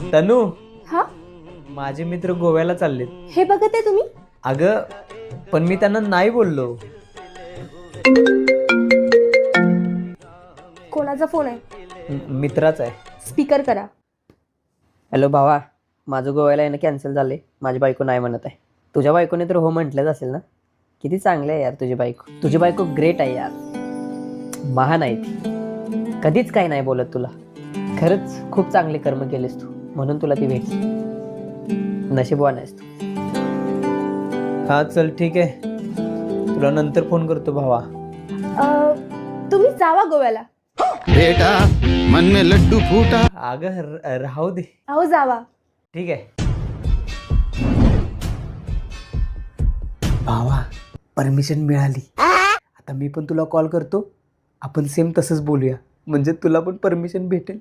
तनू, हा माझे मित्र गोव्याला चाललेत. हे बघत आहे तुम्ही? अगं, पण मी त्यांना नाही बोललो. कोणाचा फोन आहे? मित्राचा आहे. स्पीकर करा. हॅलो भावा, माझं गोव्याला येणं कॅन्सल झाले. माझी बायको नाही म्हणत आहे. तुझ्या बायकोने तर हो म्हटलंच असेल ना? किती चांगली आहे यार तुझी बायको. तुझी बायको ग्रेट आहे यार, महान आहे ती. कधीच काही नाही बोलत तुला. खरंच खूप चांगले कर्म केलेस तू, म्हणून तुला ती भेटली. नशीबवान आहेस तू. हा चल ठीक आहे, तुला नंतर फोन करतो भावा. तुम्ही जावा गोव्याला. बेटा मन में लड्डू फूटा. अगं राहू दे. अहो जावा. ठीक आहे. भावा, परमिशन मिळाली. आता मी पण तुला कॉल करतो, आपण सेम तसंच बोलूया, म्हणजे तुला पण परमिशन भेटेल.